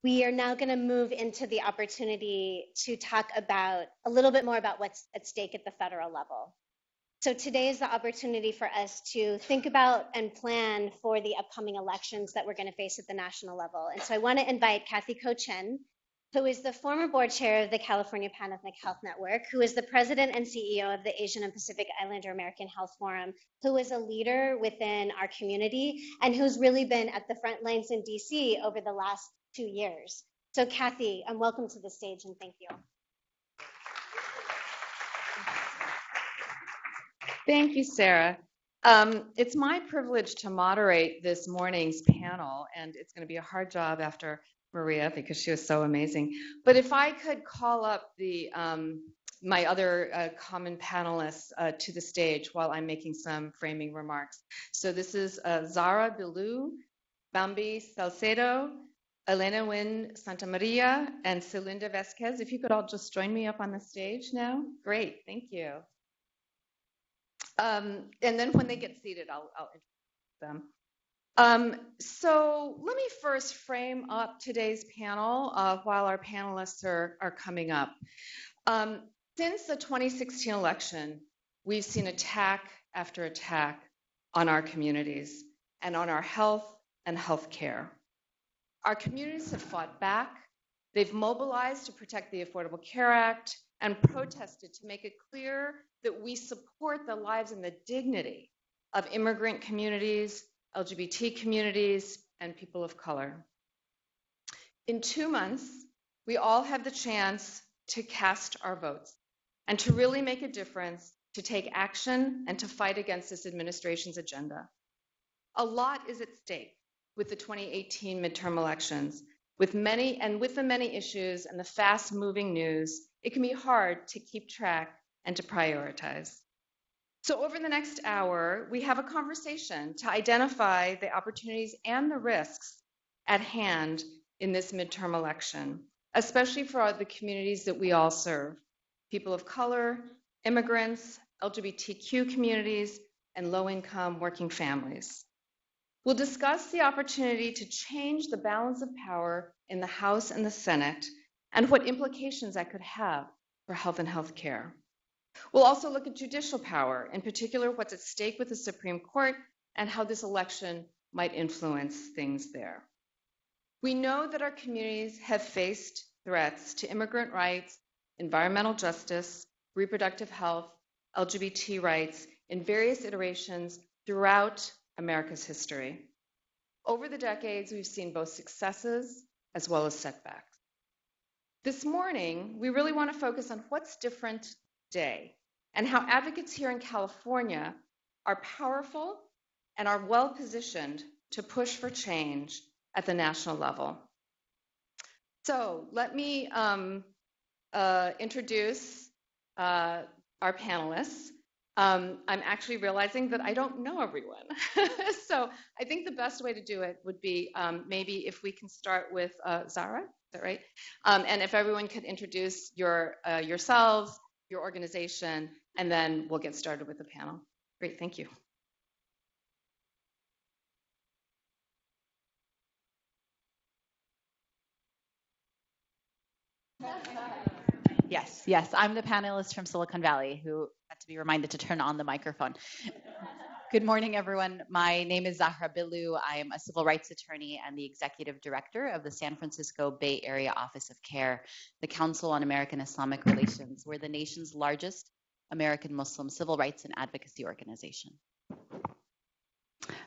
We are now going to move into the opportunity to talk about a little bit more about what's at stake at the federal level. So today is the opportunity for us to think about and plan for the upcoming elections that we're going to face at the national level. And so I want to invite Kathy Ko-Chen, who is the former board chair of the California Pan-Ethnic Health Network, who is the president and CEO of the Asian and Pacific Islander American Health Forum, who is a leader within our community, and who's really been at the front lines in DC over the last 2 years. So Kathy, welcome to the stage and thank you. Thank you, Sarah. It's my privilege to moderate this morning's panel, and it's going to be a hard job after Maria because she was so amazing. But if I could call up the my other common panelists to the stage while I'm making some framing remarks. So this is Zara Bilou, Bambi Salcedo, Elena Wynn Santamaria, and Celinda Vesquez. If you could all just join me up on the stage now. Great, thank you. And then when they get seated, I'll introduce them. So let me first frame up today's panel while our panelists are coming up. Since the 2016 election, we've seen attack after attack on our communities and on our health and health care. Our communities have fought back. They've mobilized to protect the Affordable Care Act and protested to make it clear that we support the lives and the dignity of immigrant communities, LGBT communities, and people of color. In 2 months, we all have the chance to cast our votes and to really make a difference, to take action, and to fight against this administration's agenda. A lot is at stake with the 2018 midterm elections. With the many issues and the fast-moving news, it can be hard to keep track and to prioritize. So over the next hour, we have a conversation to identify the opportunities and the risks at hand in this midterm election, especially for the communities that we all serve, people of color, immigrants, LGBTQ communities, and low-income working families. We'll discuss the opportunity to change the balance of power in the House and the Senate and what implications that could have for health and health care. We'll also look at judicial power, in particular what's at stake with the Supreme Court and how this election might influence things there. We know that our communities have faced threats to immigrant rights, environmental justice, reproductive health, LGBT rights in various iterations throughout America's history. Over the decades, we've seen both successes as well as setbacks. This morning, we really want to focus on what's different today and how advocates here in California are powerful and are well-positioned to push for change at the national level. So let me introduce our panelists. I'm actually realizing that I don't know everyone. So I think the best way to do it would be maybe if we can start with Zara, is that right? And if everyone could introduce yourselves, your organization, and then we'll get started with the panel. Great, thank you. Yes, I'm the panelist from Silicon Valley who had to be reminded to turn on the microphone. Good morning, everyone. My name is Zahra Bilou. I am a civil rights attorney and the executive director of the San Francisco Bay Area Office of CARE, the Council on American Islamic Relations. We're the nation's largest American Muslim civil rights and advocacy organization.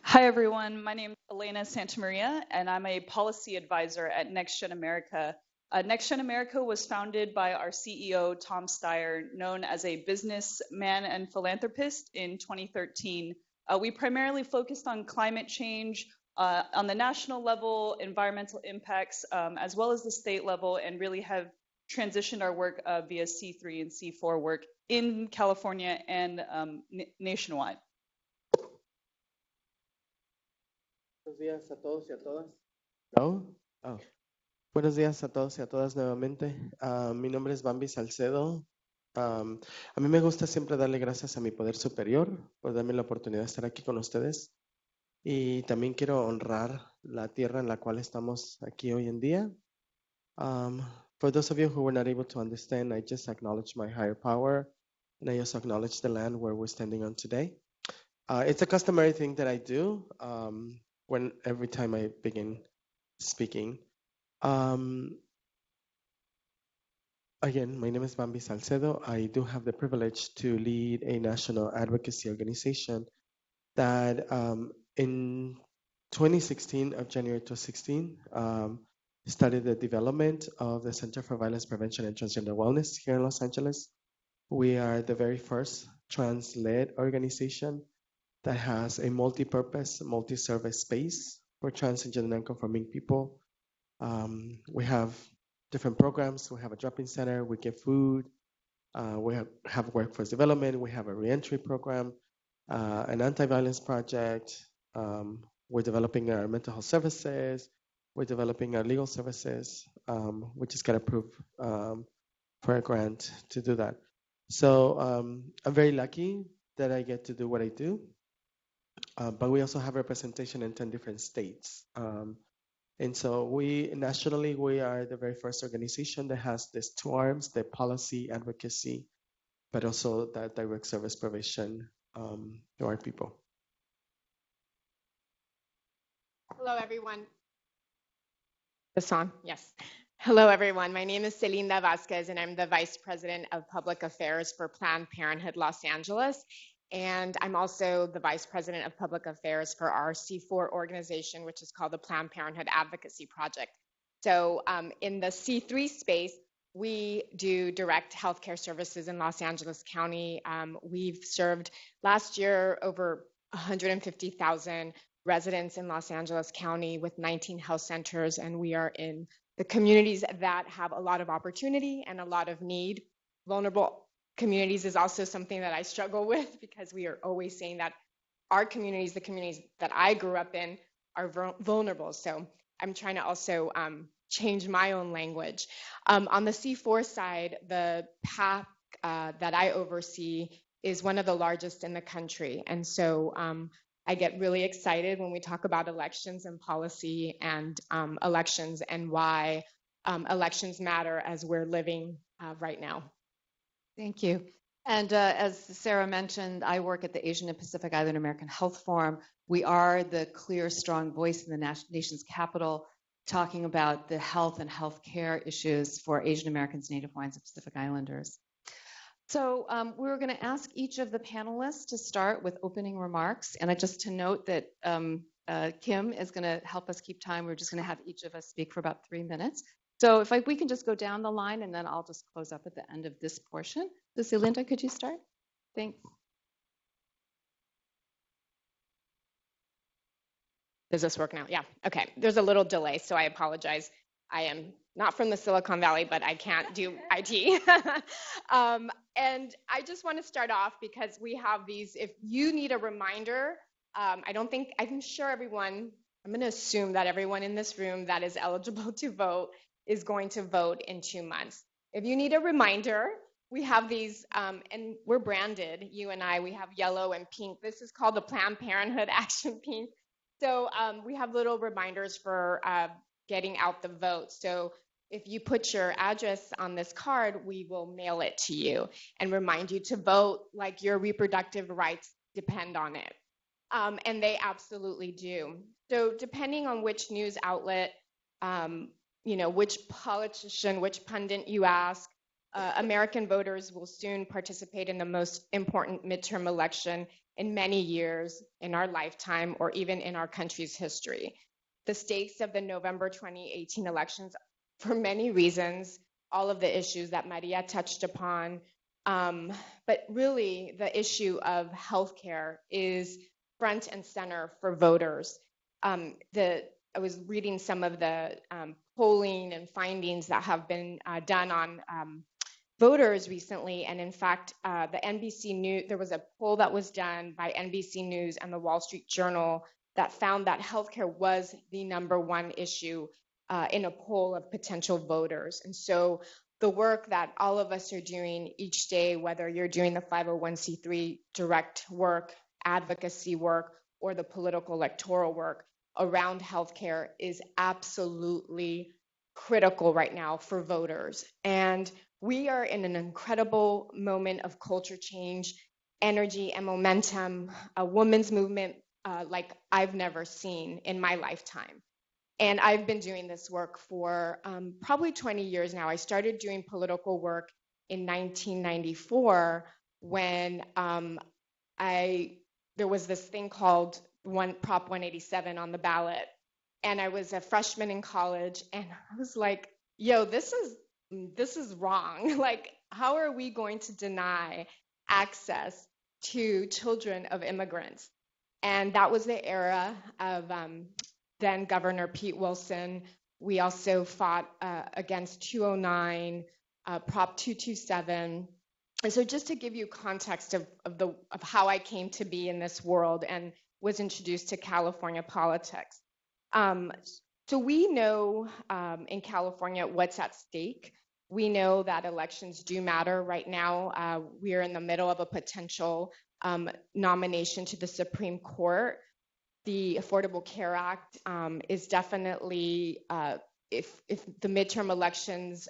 Hi, everyone. My name is Elena Santamaria, and I'm a policy advisor at Next Gen America. Next Gen America was founded by our CEO, Tom Steyer, known as a businessman and philanthropist in 2013. We primarily focused on climate change on the national level, environmental impacts, as well as the state level, and really have transitioned our work via C3 and C4 work in California and nationwide. Buenos días a todos y a todas. No? Oh. Buenos días a todos y a todas nuevamente. Mi nombre es Bambi Salcedo. A mí me gusta siempre darle gracias a mi poder superior por darme la oportunidad de estar aquí con ustedes. Y también quiero honrar la tierra en la cual estamos aquí hoy en día. For those of you who were not able to understand, I just acknowledge my higher power, and I also acknowledge the land where we're standing on today. It's a customary thing that I do when every time I begin speaking. Again, my name is Bambi Salcedo. I do have the privilege to lead a national advocacy organization that in 2016, of January 2016, started the development of the Center for Violence Prevention and Transgender Wellness here in Los Angeles. We are the very first trans-led organization that has a multi-purpose, multi-service space for trans and gender non-conforming people. We have different programs. We have a drop-in center. We give food. We have workforce development. We have a reentry program, an anti-violence project. We're developing our mental health services. We're developing our legal services. We just got approved for a grant to do that. So I'm very lucky that I get to do what I do. But we also have representation in 10 different states. And so nationally, we are the very first organization that has these two arms, the policy advocacy, but also that direct service provision to our people. Hello, everyone. This on? Yes. Hello, everyone. My name is Celinda Vasquez, and I'm the Vice President of Public Affairs for Planned Parenthood Los Angeles. And I'm also the Vice President of Public Affairs for our C4 organization, which is called the Planned Parenthood Advocacy Project. So in the C3 space, we do direct healthcare services in Los Angeles County. We've served last year over 150,000 residents in Los Angeles County with 19 health centers, and we are in the communities that have a lot of opportunity and a lot of need. Vulnerable communities is also something that I struggle with because we are always saying that our communities, the communities that I grew up in, are vulnerable. So I'm trying to also change my own language. On the C4 side, the PAC that I oversee is one of the largest in the country. And so I get really excited when we talk about elections and policy and elections and why elections matter as we're living right now. Thank you. And as Sarah mentioned, I work at the Asian and Pacific Island American Health Forum. We are the clear, strong voice in the nation's capital talking about the health and healthcare issues for Asian Americans, Native Hawaiians, and Pacific Islanders. So we're going to ask each of the panelists to start with opening remarks. And just to note that Kim is going to help us keep time. We're just going to have each of us speak for about 3 minutes. So if we can just go down the line, and then I'll just close up at the end of this portion. So Celinda, could you start? Thanks. Does this work now? Yeah. Okay. There's a little delay, so I apologize. I am not from the Silicon Valley, but I can't do IT. And I just want to start off because we have these, if you need a reminder, I'm sure everyone, I'm going to assume that everyone in this room that is eligible to vote is going to vote in 2 months. If you need a reminder, we have these, and we're branded, you and I, we have yellow and pink. This is called the Planned Parenthood Action Pink. So we have little reminders for getting out the vote. So if you put your address on this card, we will mail it to you and remind you to vote like your reproductive rights depend on it. And they absolutely do. So depending on which news outlet, which politician, which pundit you ask, American voters will soon participate in the most important midterm election in many years in our lifetime or even in our country's history. The stakes of the November 2018 elections, for many reasons, all of the issues that Maria touched upon, but really the issue of healthcare is front and center for voters. I was reading some of the polling and findings that have been done on voters recently, and in fact, the NBC News, there was a poll that was done by NBC News and the Wall Street Journal that found that healthcare was the #1 issue in a poll of potential voters. And so the work that all of us are doing each day, whether you're doing the 501c3 direct work, advocacy work, or the political electoral work around healthcare is absolutely critical right now for voters. And we are in an incredible moment of culture change, energy, and momentum, a women's movement like I've never seen in my lifetime. And I've been doing this work for probably 20 years now. I started doing political work in 1994 when there was this thing called Prop 187 on the ballot. And I was a freshman in college, and I was like, yo, this is wrong. Like, how are we going to deny access to children of immigrants? And that was the era of then Governor Pete Wilson. We also fought against 209, Prop 227. And so just to give you context of how I came to be in this world and was introduced to California politics. So we know in California what's at stake. We know that elections do matter right now. We are in the middle of a potential nomination to the Supreme Court. The Affordable Care Act is definitely, if the midterm elections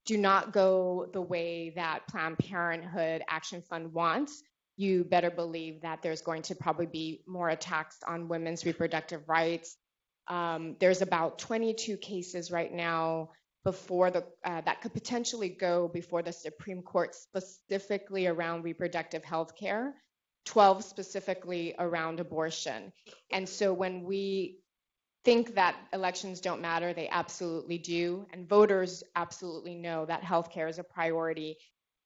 do not go the way that Planned Parenthood Action Fund wants, you better believe that there's going to probably be more attacks on women's reproductive rights. There's about 22 cases right now before that could potentially go before the Supreme Court specifically around reproductive health care, 12 specifically around abortion. And so when we think that elections don't matter, they absolutely do. And voters absolutely know that healthcare is a priority.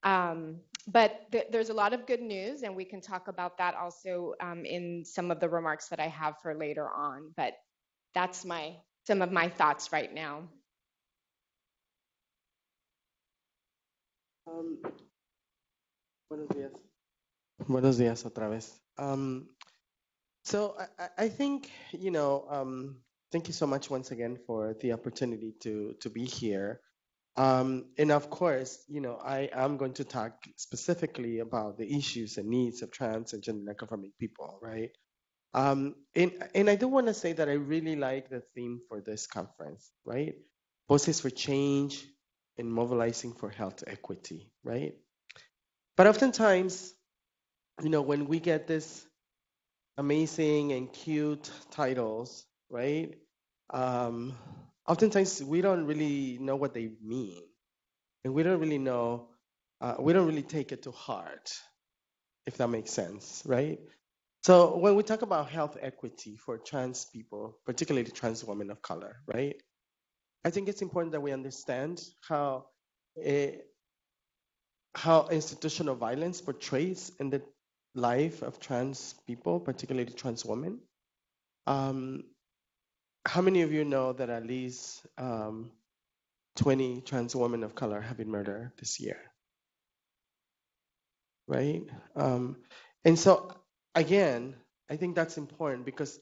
But there's a lot of good news, and we can talk about that also in some of the remarks that I have for later on. But that's some of my thoughts right now. Buenos días. Buenos días otra vez. So I think, thank you so much once again for the opportunity to be here. And of course, I am going to talk specifically about the issues and needs of trans and gender nonconforming people, right? And I do want to say that I really like the theme for this conference, right? Voices for change and mobilizing for health equity, right? But oftentimes, when we get this amazing and cute titles, right? Oftentimes we don't really know what they mean, and we don't really know. We don't really take it to heart, if that makes sense, right? So when we talk about health equity for trans people, particularly trans women of color, right? I think it's important that we understand how institutional violence portrays in the life of trans people, particularly trans women. How many of you know that at least 20 trans women of color have been murdered this year? Right? And so, again, I think that's important because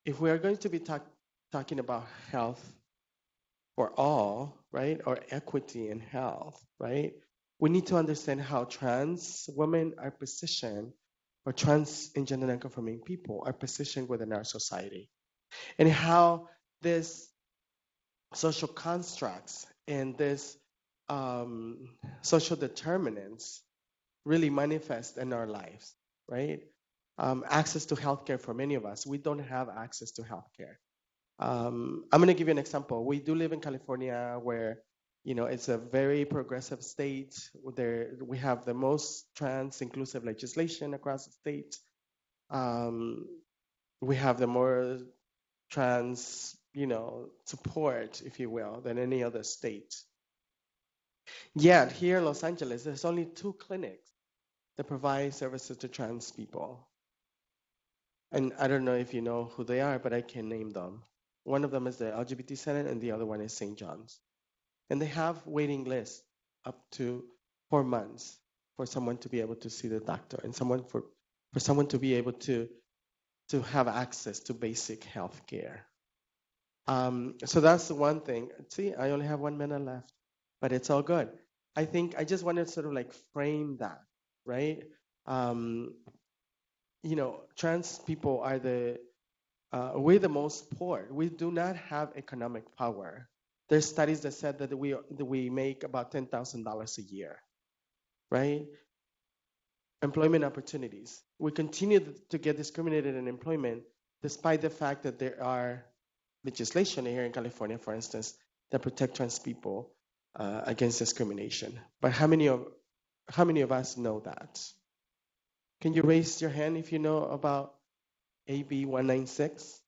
if we are going to be talking about health for all, right, or equity in health, right, we need to understand how trans women are positioned, or trans and gender nonconforming people are positioned within our society, and how this social constructs and this social determinants really manifest in our lives, right? Access to healthcare for many of us, we don't have access to healthcare. I'm going to give you an example. We do live in California, where it's a very progressive state. We have the most trans inclusive legislation across the state. We have the more trans, support, if you will, than any other state. Yet here in Los Angeles, there's only 2 clinics that provide services to trans people. And I don't know if you know who they are, but I can name them. One of them is the LGBT Center, and the other one is St. John's. And they have waiting lists up to 4 months for someone to be able to see the doctor, and for someone to be able to have access to basic health care. So that's the one thing. See, I only have 1 minute left, but it's all good. I think I just want to sort of like frame that, right? Trans people are we're the most poor. We do not have economic power. There's studies that said that we make about $10,000 a year, right? Employment opportunities. We continue to get discriminated in employment despite the fact that there are legislation here in California, for instance, that protect trans people against discrimination. But how many of us know that? Can you raise your hand if you know about AB 196?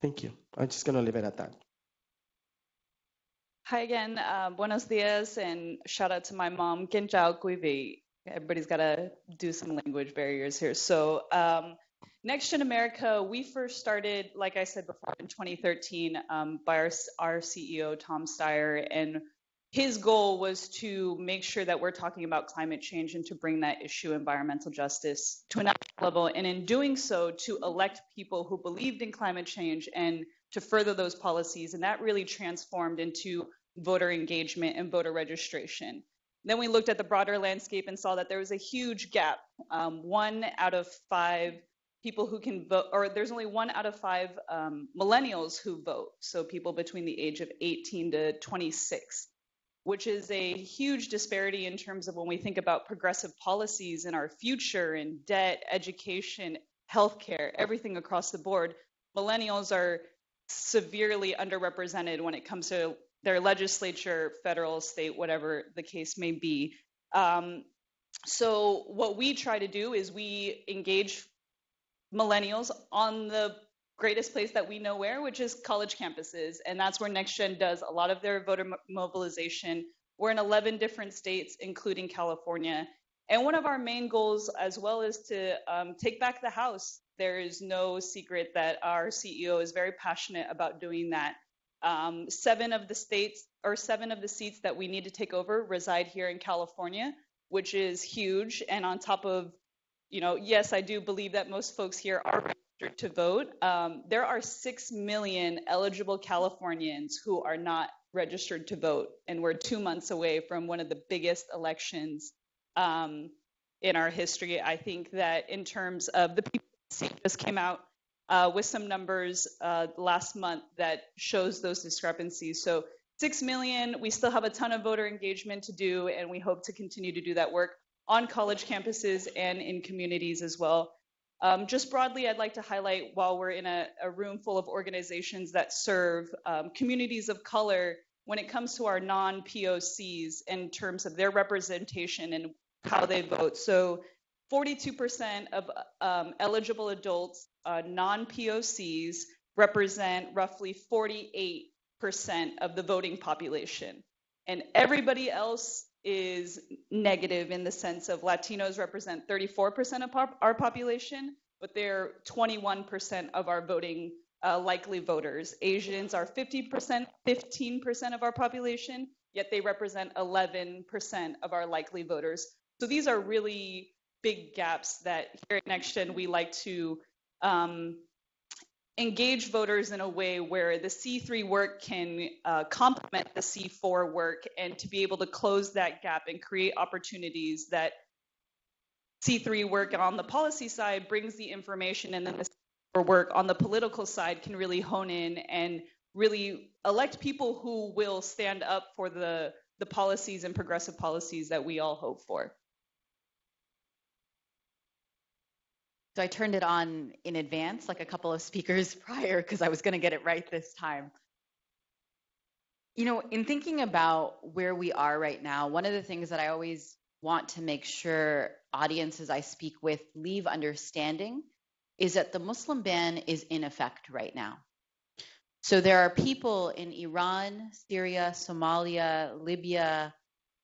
Thank you. I'm just going to leave it at that. Hi again, buenos dias, and shout out to my mom, Genjao Guivi. Everybody's got to do some language barriers here. So, Next Gen America, we first started, like I said before, in 2013 by our CEO, Tom Steyer, and his goal was to make sure that we're talking about climate change and to bring that issue, environmental justice, to a national level, and in doing so, to elect people who believed in climate change and to further those policies, and that really transformed into voter engagement and voter registration. Then we looked at the broader landscape and saw that there was a huge gap. 1 out of 5 people who can vote, or there's only 1 out of 5 millennials who vote, so people between the age of 18 to 26, which is a huge disparity in terms of when we think about progressive policies in our future in debt, education, healthcare, everything across the board. Millennials are severely underrepresented when it comes to their legislature, federal, state, whatever the case may be. So what we try to do is we engage millennials on the greatest place that we know where, which is college campuses. And that's where NextGen does a lot of their voter mobilization. We're in 11 different states, including California. And one of our main goals as well is to take back the House. There is no secret that our CEO is very passionate about doing that. 7 of the seats that we need to take over reside here in California, which is huge. And on top of, yes, I do believe that most folks here are registered to vote. There are 6 million eligible Californians who are not registered to vote. And we're 2 months away from one of the biggest elections in our history. I think that in terms of the people just came out with some numbers last month that shows those discrepancies. So 6 million, we still have a ton of voter engagement to do, and we hope to continue to do that work on college campuses and in communities as well. Just broadly, I'd like to highlight, while we're in a room full of organizations that serve communities of color, when it comes to our non-POCs in terms of their representation and how they vote. So 42% of eligible adults, non-POCs, represent roughly 48% of the voting population. And everybody else is negative in the sense of Latinos represent 34% of our population, but they're 21% of our voting likely voters. Asians are 15% of our population, yet they represent 11% of our likely voters. So these are really big gaps that here at NextGen we like to engage voters in a way where the C3 work can complement the C4 work, and to be able to close that gap and create opportunities that C3 work on the policy side brings the information, and then the C4 work on the political side can really hone in and really elect people who will stand up for the policies and progressive policies that we all hope for. So I turned it on in advance, like a couple of speakers prior, because I was going to get it right this time. In thinking about where we are right now, one of the things that I always want to make sure audiences I speak with leave understanding is that the Muslim ban is in effect right now. So there are people in Iran, Syria, Somalia, Libya,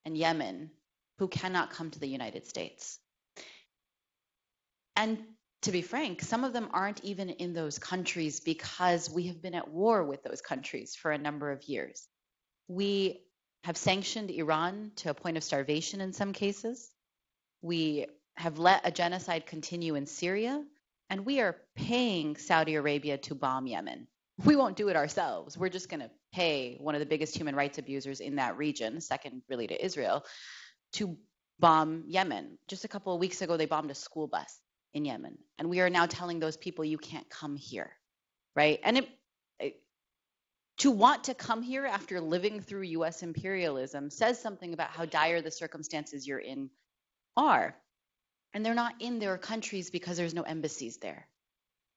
and Yemen who cannot come to the United States. And to be frank, some of them aren't even in those countries because we have been at war with those countries for a number of years. We have sanctioned Iran to a point of starvation in some cases. We have let a genocide continue in Syria, and we are paying Saudi Arabia to bomb Yemen. We won't do it ourselves. We're just going to pay one of the biggest human rights abusers in that region, second really to Israel, to bomb Yemen. Just a couple of weeks ago, they bombed a school bus in Yemen. And we are now telling those people, you can't come here, right? And To want to come here after living through US imperialism says something about how dire the circumstances you're in are. And they're not in their countries because there's no embassies there,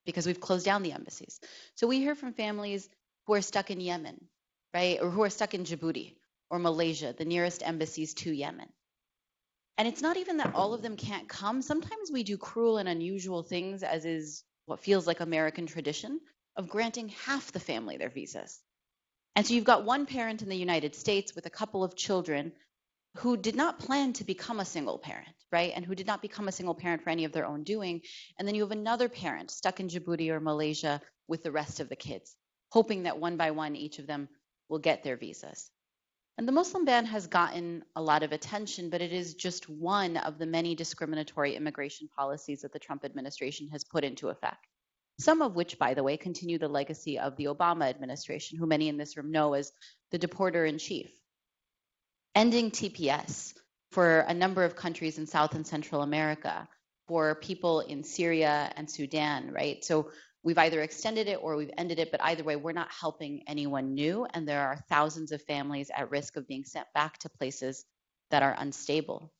because we've closed down the embassies. So we hear from families who are stuck in Yemen, right? Or who are stuck in Djibouti or Malaysia, the nearest embassies to Yemen. And it's not even that all of them can't come. Sometimes we do cruel and unusual things, as is what feels like American tradition, of granting half the family their visas. And so you've got one parent in the United States with a couple of children who did not plan to become a single parent, right? And who did not become a single parent for any of their own doing. And then you have another parent stuck in Djibouti or Malaysia with the rest of the kids, hoping that one by one, each of them will get their visas. And the Muslim ban has gotten a lot of attention, but it is just one of the many discriminatory immigration policies that the Trump administration has put into effect. Some of which, by the way, continue the legacy of the Obama administration, who many in this room know as the deporter-in-chief. Ending TPS for a number of countries in South and Central America, for people in Syria and Sudan, right? So we've either extended it or we've ended it, but either way, we're not helping anyone new, and there are thousands of families at risk of being sent back to places that are unstable.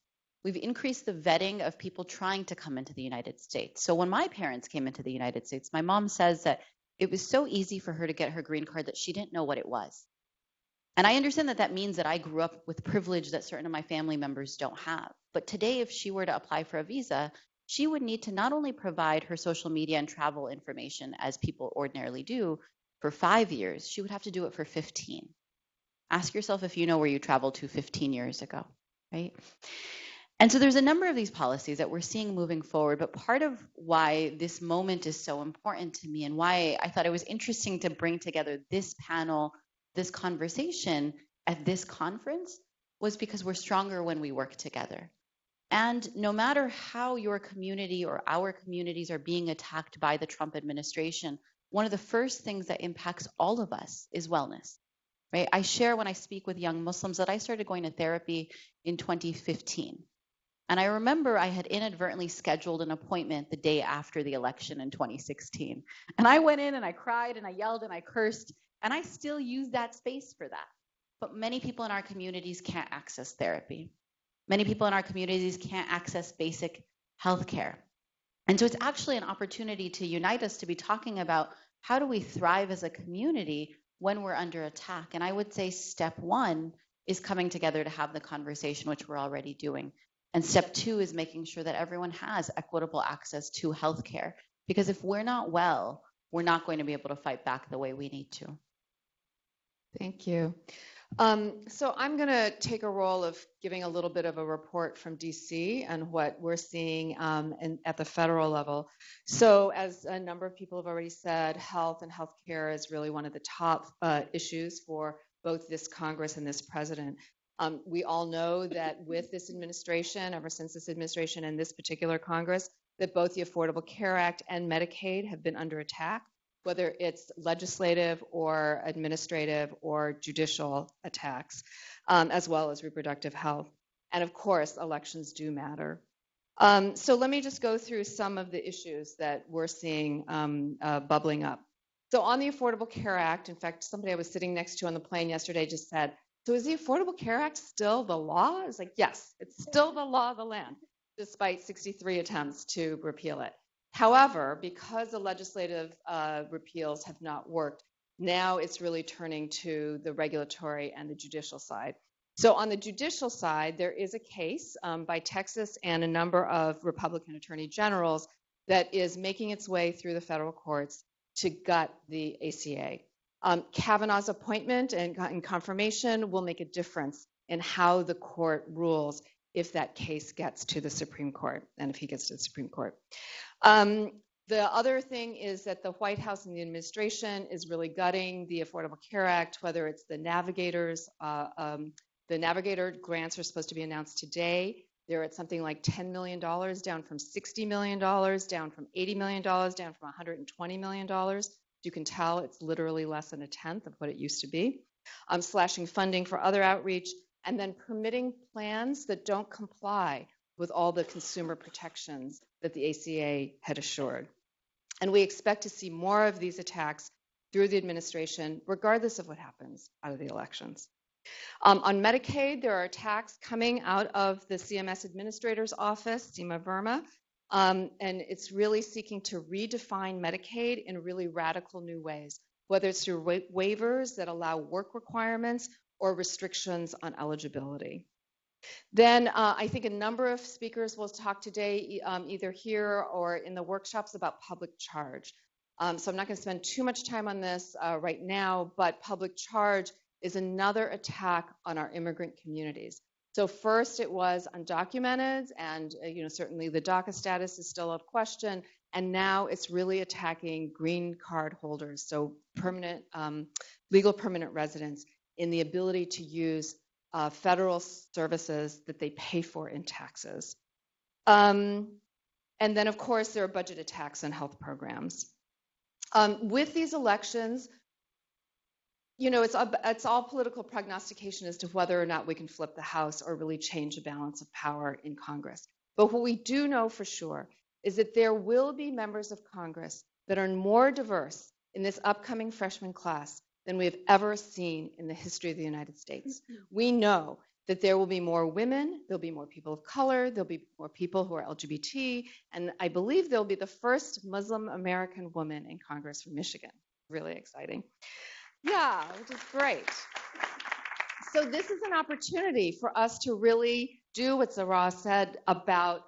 We've increased the vetting of people trying to come into the United States. So when my parents came into the United States, my mom says that it was so easy for her to get her green card that she didn't know what it was. And I understand that that means that I grew up with privilege that certain of my family members don't have. But today, if she were to apply for a visa, she would need to not only provide her social media and travel information, as people ordinarily do, for 5 years, she would have to do it for 15. Ask yourself if you know where you traveled to 15 years ago, right? And so there's a number of these policies that we're seeing moving forward, but part of why this moment is so important to me and why I thought it was interesting to bring together this panel, this conversation at this conference, was because we're stronger when we work together. And no matter how your community or our communities are being attacked by the Trump administration, one of the first things that impacts all of us is wellness, right? I share when I speak with young Muslims that I started going to therapy in 2015. And I remember I had inadvertently scheduled an appointment the day after the election in 2016. And I went in and I cried and I yelled and I cursed, and I still use that space for that. But many people in our communities can't access therapy. Many people in our communities can't access basic health care. And so it's actually an opportunity to unite us to be talking about how do we thrive as a community when we're under attack. And I would say step one is coming together to have the conversation, which we're already doing. And step two is making sure that everyone has equitable access to health care. Because if we're not well, we're not going to be able to fight back the way we need to. Thank you. So I'm going to take a role of giving a little bit of a report from DC and what we're seeing at the federal level. So as a number of people have already said, health and healthcare is really one of the top issues for both this Congress and this president. We all know that with this administration, ever since this administration and this particular Congress, that both the Affordable Care Act and Medicaid have been under attack, whether it's legislative or administrative or judicial attacks, as well as reproductive health. And of course, elections do matter. So let me just go through some of the issues that we're seeing bubbling up. So on the Affordable Care Act, in fact, somebody I was sitting next to on the plane yesterday just said, so is the Affordable Care Act still the law? It's like, yes, it's still the law of the land, despite 63 attempts to repeal it. However, because the legislative repeals have not worked, now it's really turning to the regulatory and the judicial side. So on the judicial side, there is a case by Texas and a number of Republican attorney generals that is making its way through the federal courts to gut the ACA. Kavanaugh's appointment and confirmation will make a difference in how the court rules if that case gets to the Supreme Court, and if he gets to the Supreme Court. The other thing is that the White House and the administration is really gutting the Affordable Care Act, whether it's the navigators. The Navigator grants are supposed to be announced today. They're at something like $10 million, down from $60 million, down from $80 million, down from $120 million. You can tell it's literally less than a tenth of what it used to be. Slashing funding for other outreach, and then permitting plans that don't comply with all the consumer protections that the ACA had assured. And we expect to see more of these attacks through the administration, regardless of what happens out of the elections. On Medicaid, there are attacks coming out of the CMS Administrator's Office, Seema Verma, and it's really seeking to redefine Medicaid in really radical new ways, whether it's through waivers that allow work requirements or restrictions on eligibility. Then I think a number of speakers will talk today, either here or in the workshops, about public charge. So I'm not going to spend too much time on this right now, but public charge is another attack on our immigrant communities. So first it was undocumented, and certainly the DACA status is still a question, and now it's really attacking green card holders, so permanent, legal permanent residents, in the ability to use federal services that they pay for in taxes. And then, of course, there are budget attacks on health programs. With these elections, it's all political prognostication as to whether or not we can flip the House or really change the balance of power in Congress. But what we do know for sure is that there will be members of Congress that are more diverse in this upcoming freshman class than we have ever seen in the history of the United States. We know that there will be more women, there'll be more people of color, there'll be more people who are LGBT, and I believe there'll be the first Muslim American woman in Congress from Michigan. Really exciting. Yeah, which is great. So this is an opportunity for us to really do what Zahra said about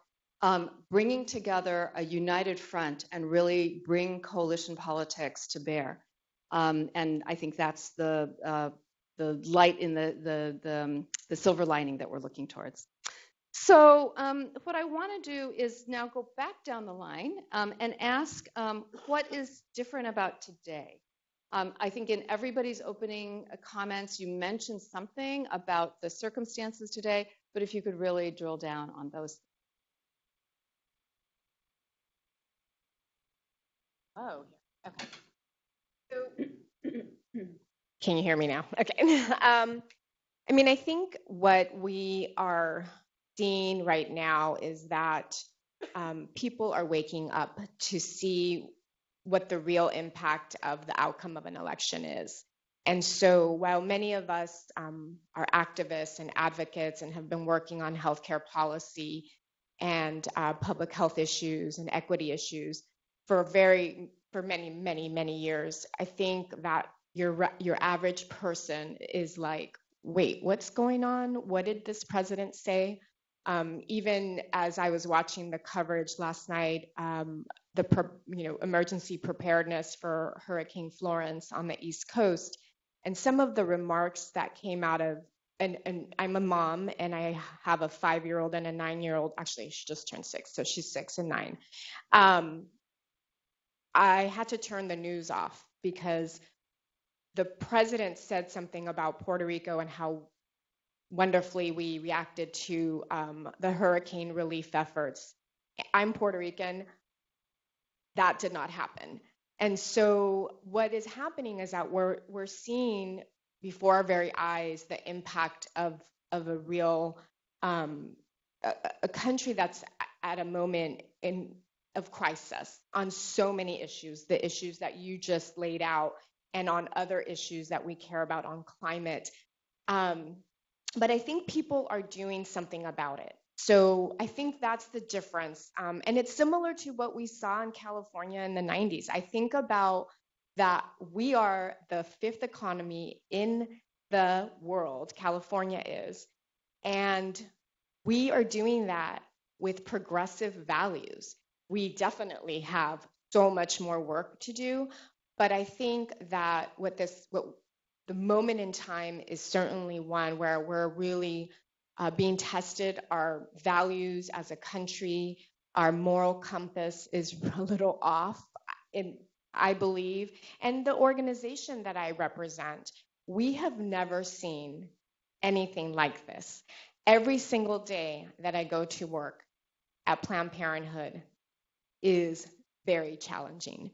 bringing together a united front and really bring coalition politics to bear. And I think that's the light in the silver lining that we're looking towards. So what I want to do is now go back down the line and ask what is different about today. I think in everybody's opening comments, you mentioned something about the circumstances today, but if you could really drill down on those. Oh, okay. So, can you hear me now? Okay. I mean, I think what we are seeing right now is that people are waking up to see what the real impact of the outcome of an election is. And so while many of us are activists and advocates and have been working on healthcare policy and public health issues and equity issues for many years, I think that your average person is like, wait, what's going on? What did this president say? Even as I was watching the coverage last night, emergency preparedness for Hurricane Florence on the East Coast, and some of the remarks that came out of, and I'm a mom and I have a 5-year-old and a 9-year-old. Actually, she just turned 6, so she's 6 and 9. I had to turn the news off because the president said something about Puerto Rico and how wonderfully we reacted to the hurricane relief efforts. I'm Puerto Rican. That did not happen. And so what is happening is that we're seeing before our very eyes the impact of a real a country that's at a moment of crisis on so many issues, the issues that you just laid out, and on other issues that we care about on climate. But I think people are doing something about it. So I think that's the difference. And it's similar to what we saw in California in the 90s. I think about that we are the 5th economy in the world, California is, and we are doing that with progressive values. We definitely have so much more work to do, but I think that what the moment in time is certainly one where we're really being tested. Our values as a country, our moral compass is a little off, I believe. And the organization that I represent, we have never seen anything like this. Every single day that I go to work at Planned Parenthood is very challenging.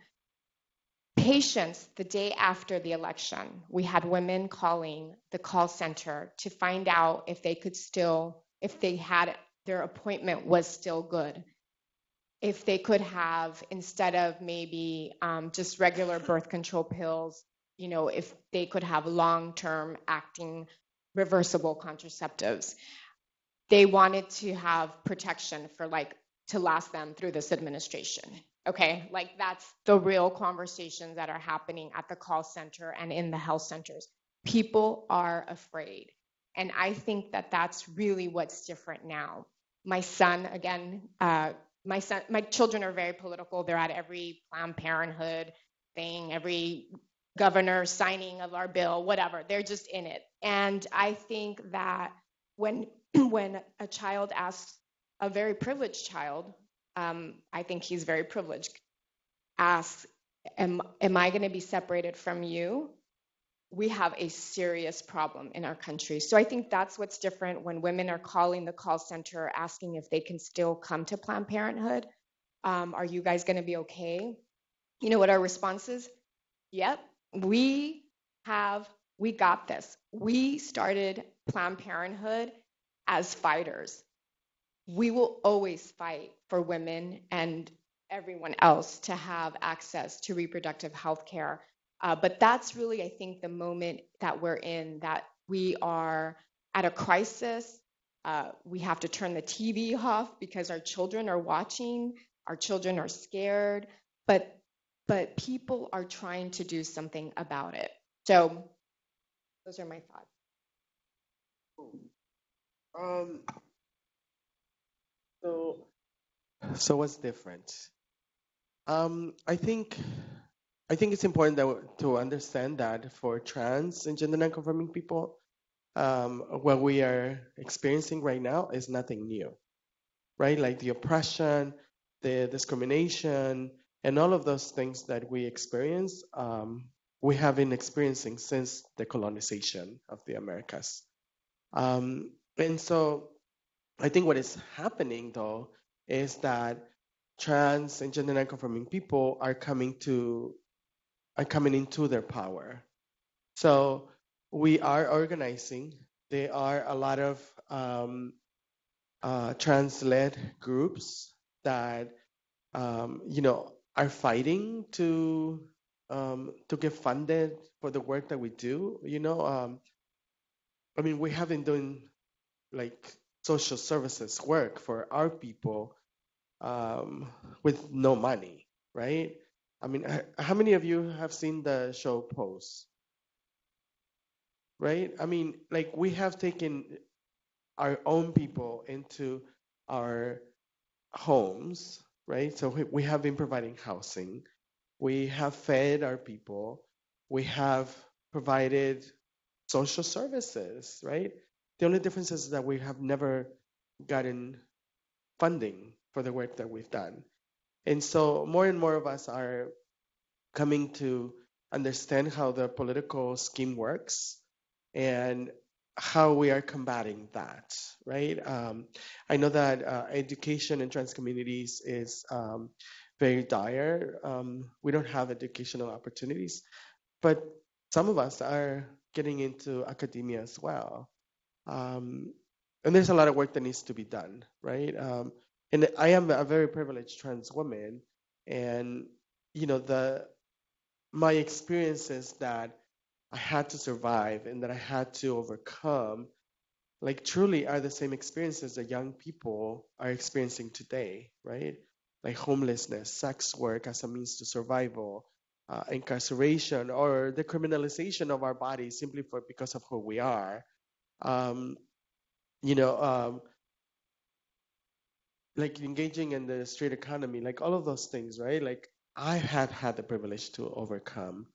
Patients, the day after the election, we had women calling the call center to find out if they had their appointment was still good. if they could have, instead of maybe just regular birth control pills, you know, if they could have long-term acting reversible contraceptives. They wanted to have protection for to last them through this administration. Okay, like that's the real conversations that are happening at the call center and in the health centers. People are afraid. And I think that that's really what's different now. My son, again, my children are very political. They're at every Planned Parenthood thing, every governor signing of our bill, whatever. They're just in it. And I think that when a child asks, a very privileged child, I think he's very privileged, asks, am I going to be separated from you? We have a serious problem in our country. So I think that's what's different when women are calling the call center asking if they can still come to Planned Parenthood. Are you guys going to be okay? You know what our response is? Yep, we got this. We started Planned Parenthood as fighters. We will always fight for women and everyone else to have access to reproductive health care. But that's really, I think, the moment that we're in, that we are at a crisis. We have to turn the TV off because our children are watching, our children are scared, but people are trying to do something about it. So those are my thoughts. So what's different? I think it's important to understand that for trans and gender nonconforming people, what we are experiencing right now is nothing new, right? Like the oppression, the discrimination, and all of those things that we experience, we have been experiencing since the colonization of the Americas. And so I think what is happening, though, is that trans and gender nonconforming people are coming into their power. So we are organizing. There are a lot of trans-led groups that are fighting to get funded for the work that we do. We have been doing like social services work for our people with no money, right? How many of you have seen the show Pose? Right? We have taken our own people into our homes, right? So we have been providing housing. We have fed our people. We have provided social services, right? The only difference is that we have never gotten funding for the work that we've done. And so more and more of us are coming to understand how the political scheme works and how we are combating that, right? I know that education in trans communities is very dire. We don't have educational opportunities, but some of us are getting into academia as well. And there's a lot of work that needs to be done, right? And I am a very privileged trans woman, and my experiences that I had to survive and that I had to overcome, like truly are the same experiences that young people are experiencing today, right? Like homelessness, sex work as a means to survival, incarceration, or the criminalization of our bodies simply because of who we are. Like engaging in the street economy, like all of those things, right? Like I have had the privilege to overcome,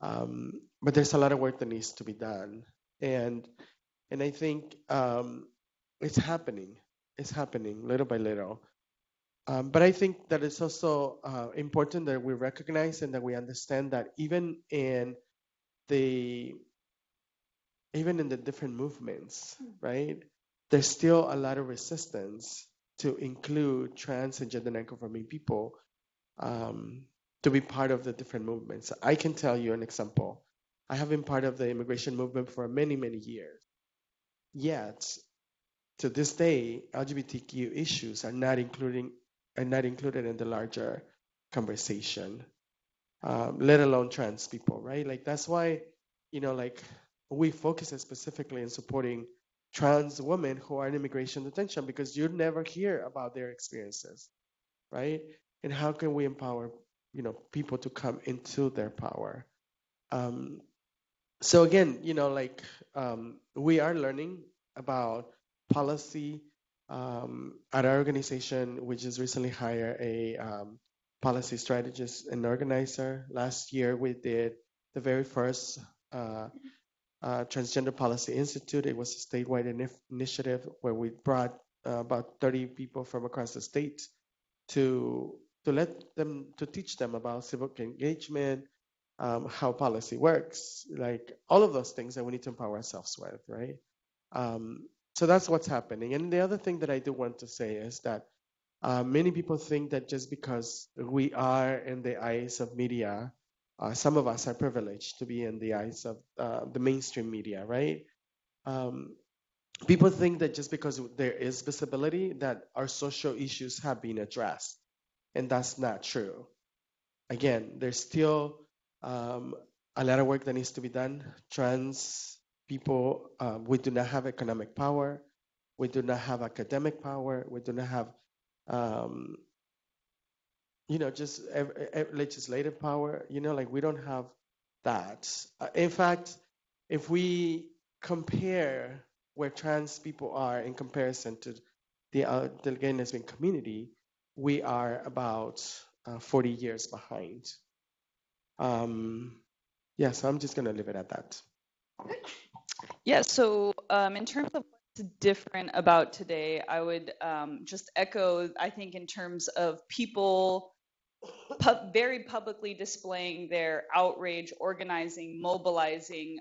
but there's a lot of work that needs to be done, and I think it's happening. It's happening little by little. But I think that it's also important that we recognize and that we understand that even in the different movements, right? There's still a lot of resistance to include trans and gender nonconforming people to be part of the different movements. I can tell you an example. I have been part of the immigration movement for many, many years. Yet, to this day, LGBTQ issues are not included not included in the larger conversation, let alone trans people, right? Like that's why, like we focus specifically in supporting trans women who are in immigration detention, because you never hear about their experiences, right? And how can we empower, people to come into their power? So again, we are learning about policy at our organization. We just recently hired a policy strategist and organizer. Last year, we did the very first Transgender Policy Institute. It was a statewide initiative where we brought about 30 people from across the state to teach them about civic engagement, how policy works, like all of those things that we need to empower ourselves with, right? So that's what's happening. And the other thing that I do want to say is that many people think that just because we are in the eyes of media, some of us are privileged to be in the eyes of the mainstream media, right? People think that just because there is visibility, that our social issues have been addressed, and that's not true. Again, there's still a lot of work that needs to be done. Trans people, we do not have economic power. We do not have academic power. We do not have, just legislative power. Like we don't have that. In fact, if we compare where trans people are in comparison to the gay and lesbian community, we are about 40 years behind. Yeah, so I'm just going to leave it at that. Yeah, so in terms of what's different about today, I would just echo, I think, in terms of people very publicly displaying their outrage, organizing, mobilizing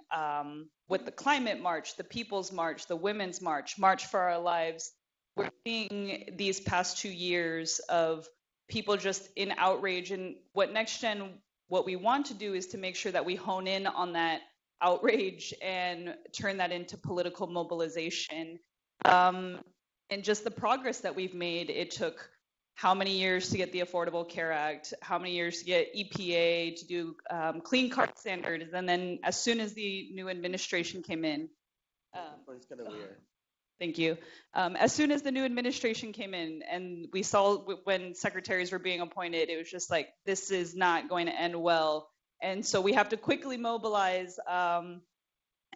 with the climate march, the People's March, the Women's March, March for Our Lives. We're seeing these past 2 years of people just in outrage. And what NextGen, what we want to do is to make sure that we hone in on that outrage and turn that into political mobilization. And just the progress that we've made, it took how many years to get the Affordable Care Act, how many years to get EPA to do clean car standards, and then as soon as the new administration came in, it's kind of weird. Thank you. As soon as the new administration came in and we saw when secretaries were being appointed, it was just like, this is not going to end well. And so we have to quickly mobilize. And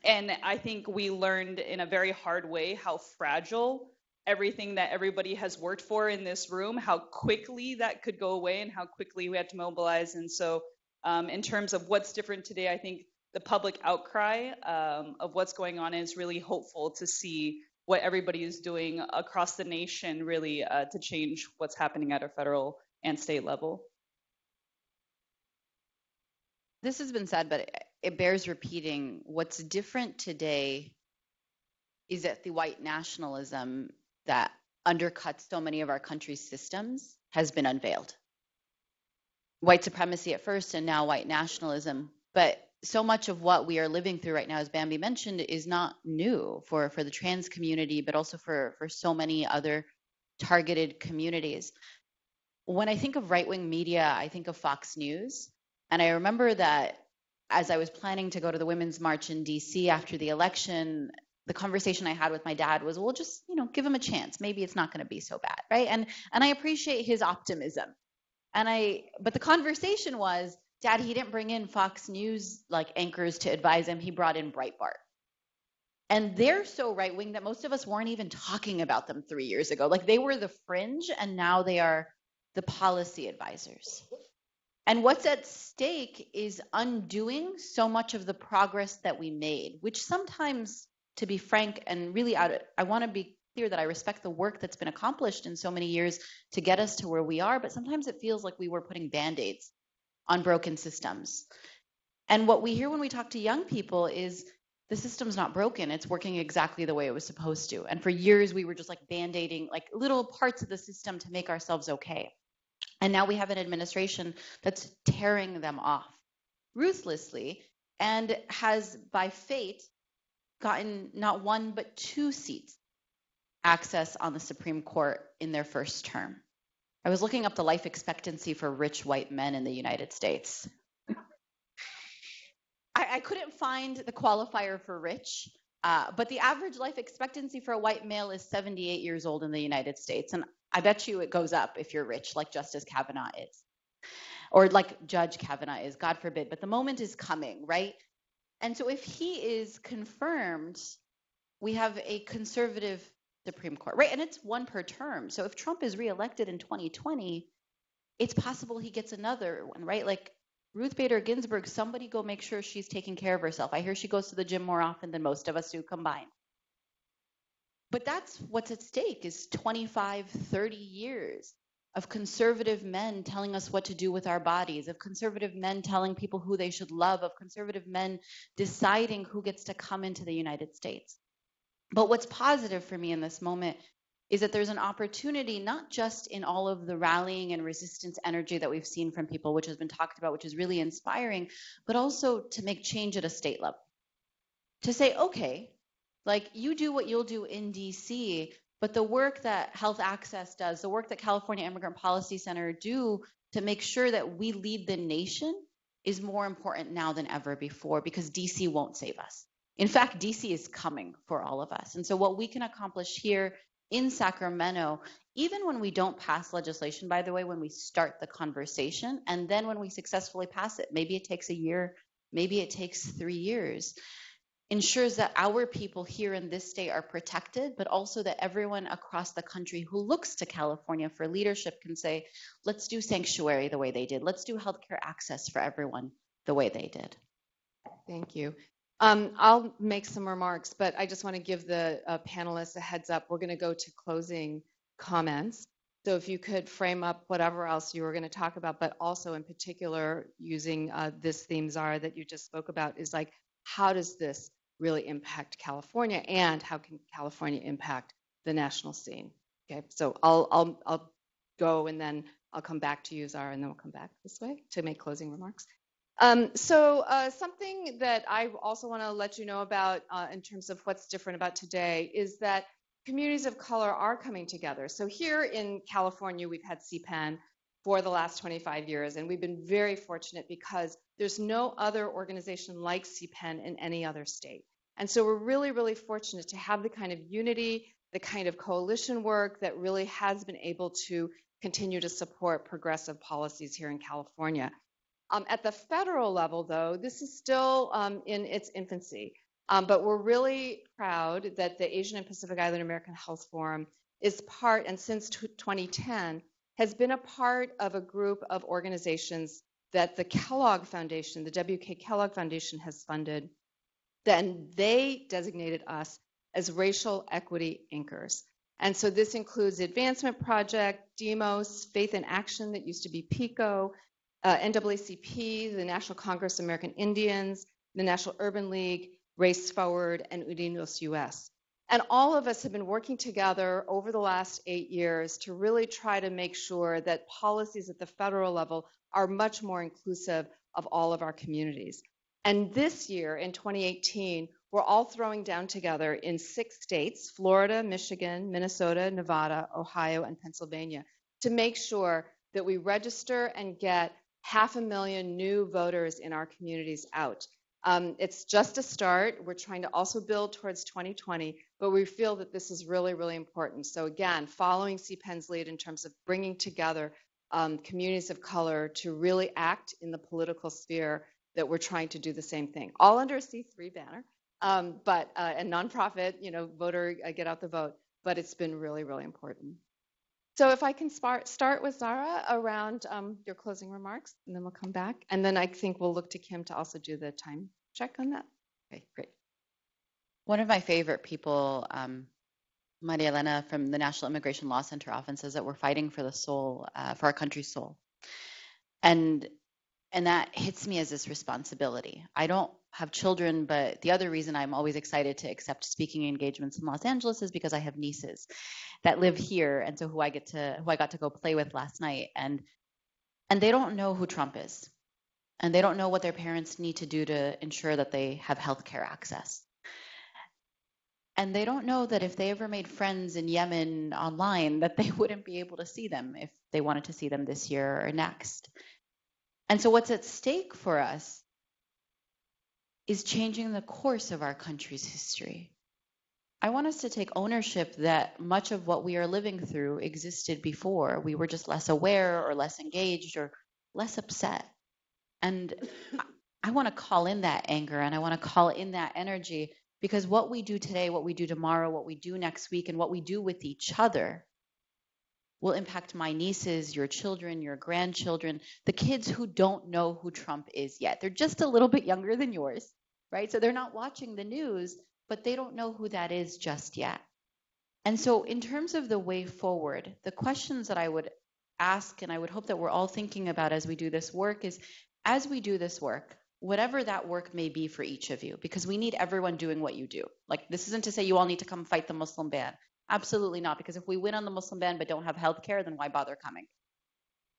I think we learned in a very hard way how fragile everything that everybody has worked for in this room, how quickly that could go away and how quickly we had to mobilize. And so in terms of what's different today, I think the public outcry of what's going on is really hopeful to see what everybody is doing across the nation, really, to change what's happening at a federal and state level. This has been said, but it bears repeating. What's different today is that the white nationalism that undercuts so many of our country's systems has been unveiled. White supremacy at first, and now white nationalism. But so much of what we are living through right now, as Bambi mentioned, is not new for the trans community, but also for so many other targeted communities. When I think of right-wing media, I think of Fox News. And I remember that as I was planning to go to the Women's March in DC after the election, the conversation I had with my dad was, well, just, give him a chance. Maybe it's not going to be so bad, right? And I appreciate his optimism. But the conversation was, Dad, he didn't bring in Fox News anchors to advise him. He brought in Breitbart. And they're so right-wing that most of us weren't even talking about them 3 years ago. They were the fringe, and now they are the policy advisors. And what's at stake is undoing so much of the progress that we made, which sometimes, to be frank, and really I want to be clear that I respect the work that's been accomplished in so many years to get us to where we are, but sometimes it feels like we were putting Band-Aids on broken systems. And what we hear when we talk to young people is the system's not broken. It's working exactly the way it was supposed to. And for years, we were just Band-Aiding little parts of the system to make ourselves okay. And now we have an administration that's tearing them off ruthlessly and has, by fate, gotten not 1, but 2 seats access on the Supreme Court in their first term. I was looking up the life expectancy for rich white men in the United States. I couldn't find the qualifier for rich, but the average life expectancy for a white male is 78 years old in the United States. And I bet you it goes up if you're rich, like Justice Kavanaugh is, or like Judge Kavanaugh is, God forbid. But the moment is coming, right? And so if he is confirmed, we have a conservative Supreme Court, right? And it's one per term. So if Trump is reelected in 2020, it's possible he gets another one, right? Like Ruth Bader Ginsburg, somebody go make sure she's taking care of herself. I hear she goes to the gym more often than most of us do combined. But that's what's at stake is 25, 30 years of conservative men telling us what to do with our bodies, of conservative men telling people who they should love, of conservative men deciding who gets to come into the United States. But what's positive for me in this moment is that there's an opportunity, not just in all of the rallying and resistance energy that we've seen from people, which has been talked about, which is really inspiring, but also to make change at a state level. To say, okay, like you do what you'll do in DC, but the work that Health Access does, the work that California Immigrant Policy Center do to make sure that we lead the nation is more important now than ever before, because DC won't save us. In fact, DC is coming for all of us. And so what we can accomplish here in Sacramento, even when we don't pass legislation, by the way, when we start the conversation, and then when we successfully pass it, maybe it takes a year, maybe it takes 3 years, ensures that our people here in this state are protected, but also that everyone across the country who looks to California for leadership can say, let's do sanctuary the way they did. Let's do healthcare access for everyone the way they did. Thank you. I'll make some remarks, but I just want to give the panelists a heads up. We're going to go to closing comments. So if you could frame up whatever else you were going to talk about, but also in particular using this theme, Zara, that you just spoke about, is like, how does this really impact California, and how can California impact the national scene? Okay, so I'll go and then I'll come back to you, Zara, and then we'll come back this way to make closing remarks. Something that I also want to let you know about in terms of what's different about today is that communities of color are coming together. So here in California, we've had CPEHN for the last 25 years, and we've been very fortunate because there's no other organization like CPEHN in any other state. And so we're really, really fortunate to have the kind of unity, the kind of coalition work that really has been able to continue to support progressive policies here in California. At the federal level, though, this is still in its infancy, but we're really proud that the Asian and Pacific Islander American Health Forum is part, and since 2010, has been a part of a group of organizations that the Kellogg Foundation, the W.K. Kellogg Foundation, has funded. Then they designated us as racial equity anchors. And so this includes Advancement Project, DEMOS, Faith in Action, that used to be PICO, NAACP, the National Congress of American Indians, the National Urban League, Race Forward, and Unidos US. And all of us have been working together over the last 8 years to really try to make sure that policies at the federal level are much more inclusive of all of our communities. And this year, in 2018, we're all throwing down together in 6 states, Florida, Michigan, Minnesota, Nevada, Ohio, and Pennsylvania, to make sure that we register and get 500,000 new voters in our communities out. It's just a start. We're trying to also build towards 2020, but we feel that this is really, really important. So again, following CPEHN's lead in terms of bringing together communities of color to really act in the political sphere, that we're trying to do the same thing, all under a C3 banner, but a nonprofit, voter, get out the vote. But it's been really, really important. So if I can start with Zara around your closing remarks, and then we'll come back. And then I think we'll look to Kim to also do the time check on that. Okay, great. One of my favorite people, Maria Elena from the National Immigration Law Center, often says that we're fighting for the soul, for our country's soul. And that hits me as this responsibility. I don't have children, but the other reason I'm always excited to accept speaking engagements in Los Angeles is because I have nieces that live here, and so who I got to go play with last night, and they don't know who Trump is, and they don't know what their parents need to do to ensure that they have healthcare access. And they don't know that if they ever made friends in Yemen online, that they wouldn't be able to see them if they wanted to see them this year or next. And so what's at stake for us is changing the course of our country's history. I want us to take ownership that much of what we are living through existed before. We were just less aware or less engaged or less upset. And I want to call in that anger and I want to call in that energy, because what we do today, what we do tomorrow, what we do next week, and what we do with each other will impact my nieces, your children, your grandchildren, the kids who don't know who Trump is yet. They're just a little bit younger than yours, right? So they're not watching the news, but they don't know who that is just yet. And so in terms of the way forward, the questions that I would ask, and I would hope that we're all thinking about as we do this work, is as we do this work, whatever that work may be for each of you, because we need everyone doing what you do. Like, this isn't to say you all need to come fight the Muslim ban. Absolutely not, because if we win on the Muslim ban but don't have healthcare, then why bother coming?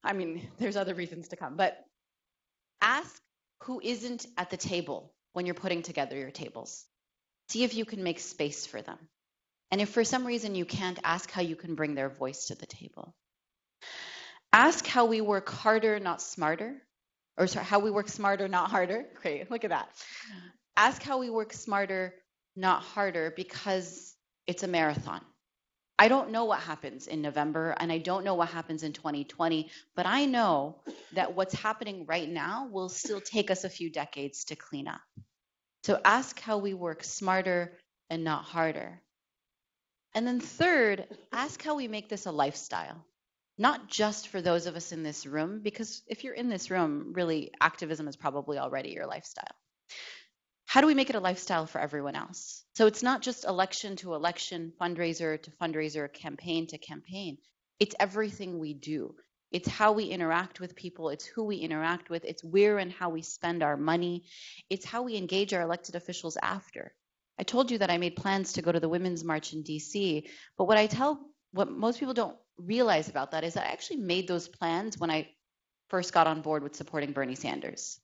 I mean, there's other reasons to come, but ask who isn't at the table when you're putting together your tables. See if you can make space for them. And if for some reason you can't, ask how you can bring their voice to the table. Ask how we work harder, not smarter. Or sorry, how we work smarter, not harder. Great, look at that. Ask how we work smarter, not harder, because it's a marathon. I don't know what happens in November, and I don't know what happens in 2020, but I know that what's happening right now will still take us a few decades to clean up. So ask how we work smarter and not harder. And then third, ask how we make this a lifestyle. Not just for those of us in this room, because if you're in this room, really activism is probably already your lifestyle. How do we make it a lifestyle for everyone else? So it's not just election to election, fundraiser to fundraiser, campaign to campaign. It's everything we do. It's how we interact with people. It's who we interact with. It's where and how we spend our money. It's how we engage our elected officials after. I told you that I made plans to go to the Women's March in DC, but what most people don't realize about that is that I actually made those plans when I first got on board with supporting Bernie Sanders.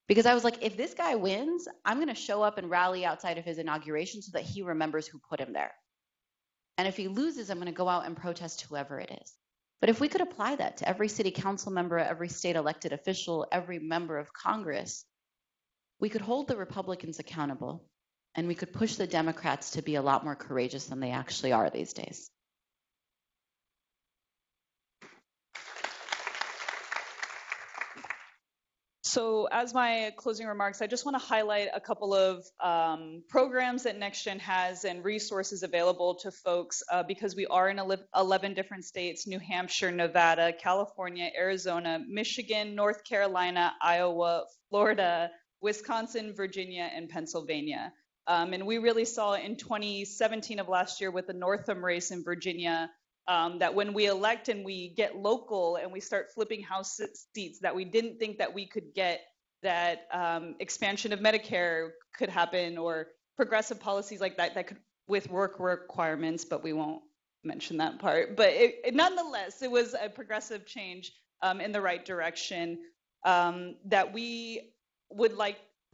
Because I was like, if this guy wins, I'm going to show up and rally outside of his inauguration so that he remembers who put him there. And if he loses, I'm going to go out and protest whoever it is. But if we could apply that to every city council member, every state elected official, every member of Congress, we could hold the Republicans accountable, and we could push the Democrats to be a lot more courageous than they actually are these days. So as my closing remarks, I just want to highlight a couple of programs that NextGen has and resources available to folks because we are in 11 different states: New Hampshire, Nevada, California, Arizona, Michigan, North Carolina, Iowa, Florida, Wisconsin, Virginia, and Pennsylvania. And we really saw in 2017 of last year with the Northam race in Virginia that when we elect and we get local and we start flipping House seats that we didn't think that we could get, that expansion of Medicare could happen, or progressive policies like that could, with work requirements, but we won't mention that part. But nonetheless, it was a progressive change in the right direction that we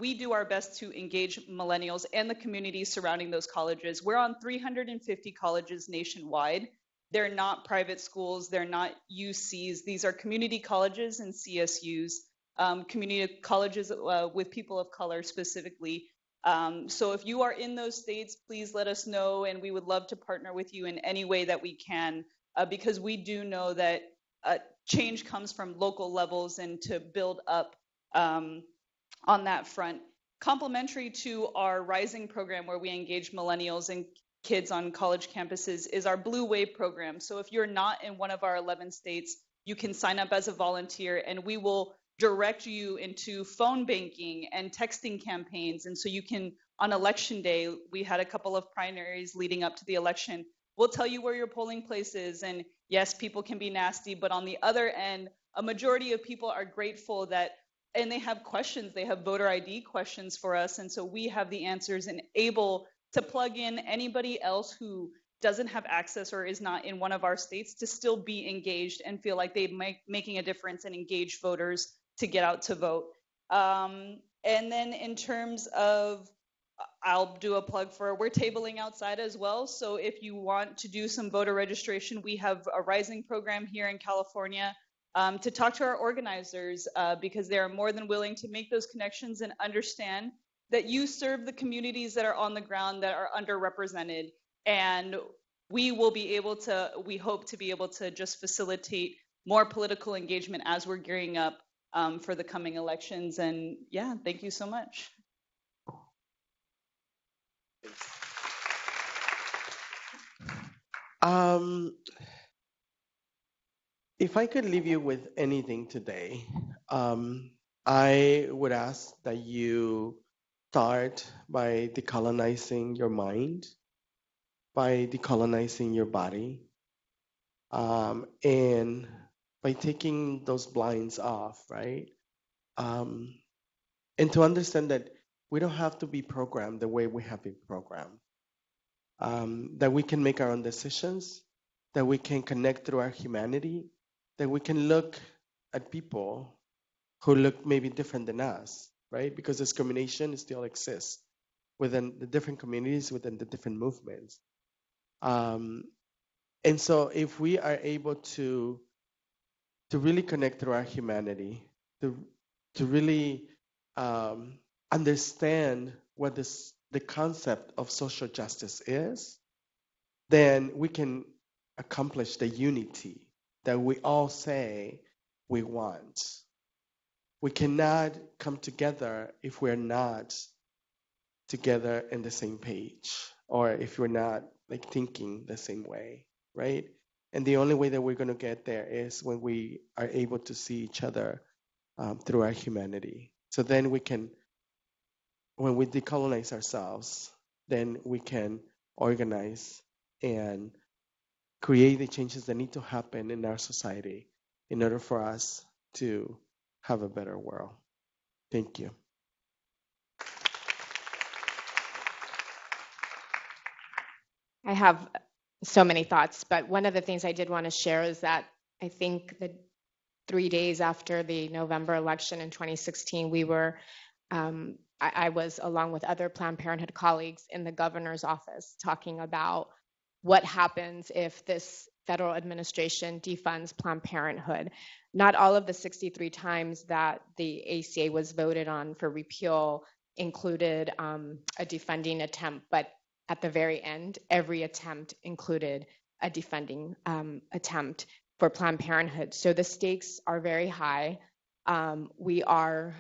do our best to engage millennials and the community surrounding those colleges. We're on 350 colleges nationwide. They're not private schools. They're not UCs. These are community colleges and CSUs, community colleges with people of color specifically. So if you are in those states, please let us know, and we would love to partner with you in any way that we can, because we do know that change comes from local levels, and to build up on that front. Complementary to our Rising program, where we engage millennials and kids on college campuses, is our Blue Wave program. So if you're not in one of our 11 states, you can sign up as a volunteer, and we will direct you into phone banking and texting campaigns. And so you can, on election day, we had a couple of primaries leading up to the election. We'll tell you where your polling place is. And yes, people can be nasty, but on the other end, a majority of people are grateful that, and they have questions, they have voter ID questions for us. And so we have the answers and able to plug in anybody else who doesn't have access or is not in one of our states to still be engaged and feel like they're making a difference and engage voters to get out to vote. And then in terms of I'll do a plug for, we're tabling outside as well. So if you want to do some voter registration, we have a Rising program here in California to talk to our organizers because they are more than willing to make those connections and understand that you serve the communities that are on the ground that are underrepresented. And we hope to be able to just facilitate more political engagement as we're gearing up for the coming elections. And yeah, thank you so much. If I could leave you with anything today, I would ask that you start by decolonizing your mind, by decolonizing your body, and by taking those blinds off, right? And to understand that we don't have to be programmed the way we have been programmed. That we can make our own decisions, that we can connect through our humanity, that we can look at people who look maybe different than us, right? Because discrimination still exists within the different communities, within the different movements. And so if we are able to really connect through our humanity, to really understand what the concept of social justice is, then we can accomplish the unity that we all say we want. We cannot come together if we're not together in the same page, or if we're not like thinking the same way, right? And the only way that we're going to get there is when we are able to see each other through our humanity. So then we can, when we decolonize ourselves, then we can organize and create the changes that need to happen in our society in order for us to have a better world. Thank you. I have so many thoughts, but one of the things I did want to share is that I think that 3 days after the November election in 2016, I was, along with other Planned Parenthood colleagues, in the governor's office talking about what happens if this federal administration defunds Planned Parenthood. Not all of the 63 times that the ACA was voted on for repeal included a defunding attempt, but at the very end, every attempt included a defunding attempt for Planned Parenthood. So the stakes are very high. We are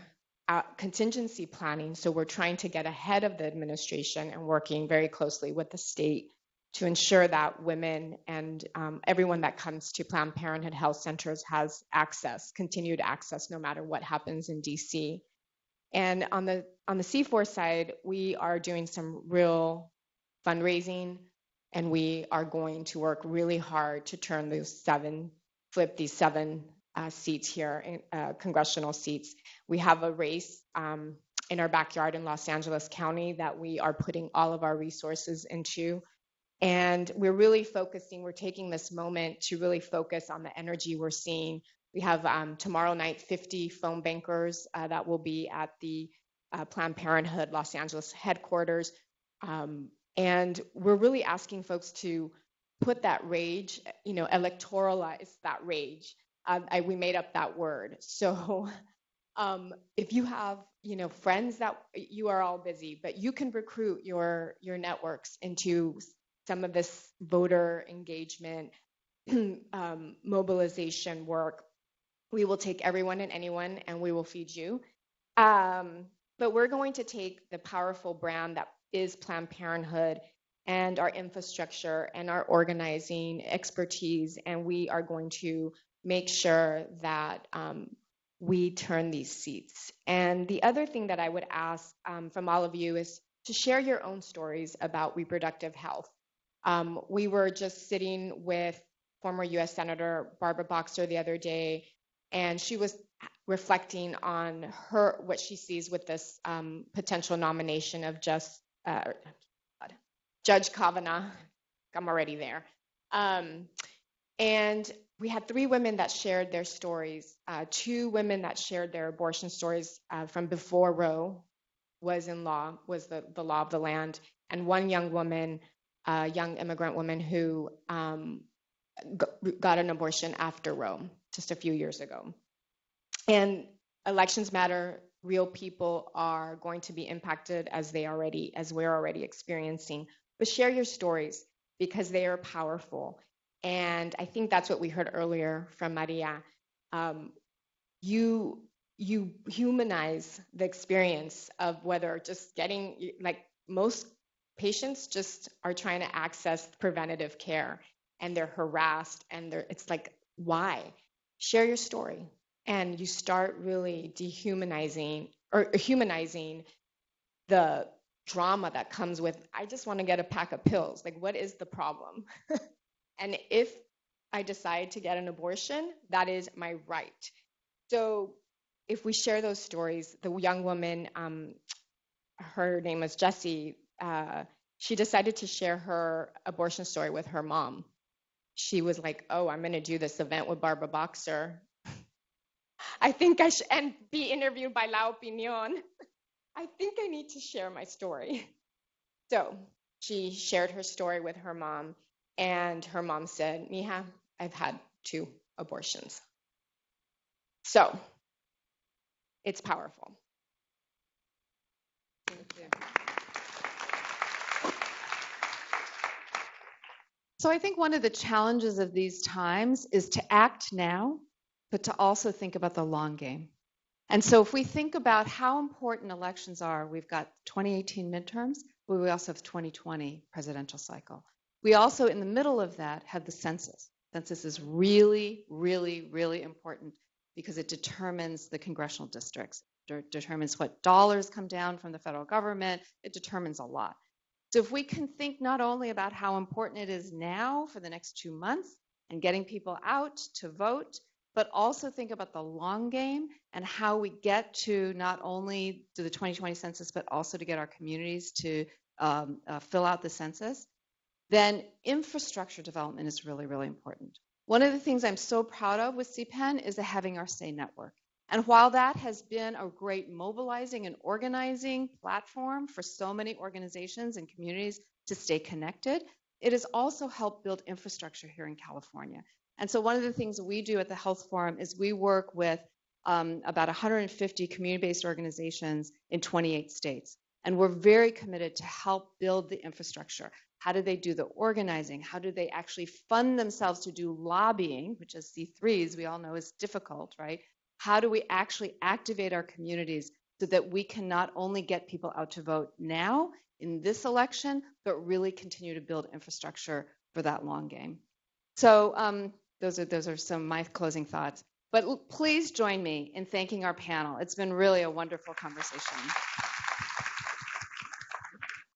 contingency planning, so we're trying to get ahead of the administration and working very closely with the state to ensure that women and everyone that comes to Planned Parenthood health centers has access, continued access, no matter what happens in DC. And on the C4 side, we are doing some real fundraising, and we are going to work really hard to turn flip these seven seats here, congressional seats. We have a race in our backyard in Los Angeles County that we are putting all of our resources into. And we're taking this moment to really focus on the energy we're seeing. We have tomorrow night 50 phone bankers that will be at the Planned Parenthood Los Angeles headquarters. And we're really asking folks to put that rage, electoralize that rage. We made up that word. So if you have, friends that you are all busy, but you can recruit your networks into some of this voter engagement, mobilization work. We will take everyone and anyone, and we will feed you. But we're going to take the powerful brand that is Planned Parenthood and our infrastructure and our organizing expertise, and we are going to make sure that we turn these seats. And the other thing that I would ask from all of you is to share your own stories about reproductive health. We were just sitting with former U.S. Senator Barbara Boxer the other day, and she was reflecting on what she sees with this potential nomination of Judge Kavanaugh. I'm already there. And we had 3 women that shared their stories, 2 women that shared their abortion stories from before Roe, was the law of the land. And one young woman, a young immigrant woman who got an abortion after Roe just a few years ago. And elections matter. Real people are going to be impacted as we're already experiencing. But share your stories because they are powerful. And I think that's what we heard earlier from Maria. You humanize the experience of whether just getting, like most patients just are trying to access preventative care and they're harassed and it's like, why? Share your story. And you start really dehumanizing or humanizing the drama that comes with, I just want to get a pack of pills. Like, what is the problem? And if I decide to get an abortion, that is my right. So if we share those stories, the young woman, her name was Jessie, she decided to share her abortion story with her mom. She was like, oh, I'm going to do this event with Barbara Boxer. I think I should, and be interviewed by La Opinión. I think I need to share my story. So she shared her story with her mom, and her mom said, Mija, I've had 2 abortions. So it's powerful. Thank you. So I think one of the challenges of these times is to act now, but to also think about the long game. And so if we think about how important elections are, we've got 2018 midterms, but we also have 2020 presidential cycle. We also, in the middle of that, have the census. Census is really, really, really important because it determines the congressional districts, determines what dollars come down from the federal government. It determines a lot. So if we can think not only about how important it is now for the next 2 months and getting people out to vote, but also think about the long game and how we get to not only to the 2020 census, but also to get our communities to fill out the census, then infrastructure development is really, really important. One of the things I'm so proud of with CPEHN is the Having Our Say network. And while that has been a great mobilizing and organizing platform for so many organizations and communities to stay connected, it has also helped build infrastructure here in California. And so one of the things we do at the Health Forum is we work with about 150 community-based organizations in 28 states. And we're very committed to help build the infrastructure. How do they do the organizing? How do they actually fund themselves to do lobbying, which as C3s we all know is difficult, right? How do we actually activate our communities so that we can not only get people out to vote now in this election, but really continue to build infrastructure for that long game? So those are some of my closing thoughts. But please join me in thanking our panel. It's been really a wonderful conversation.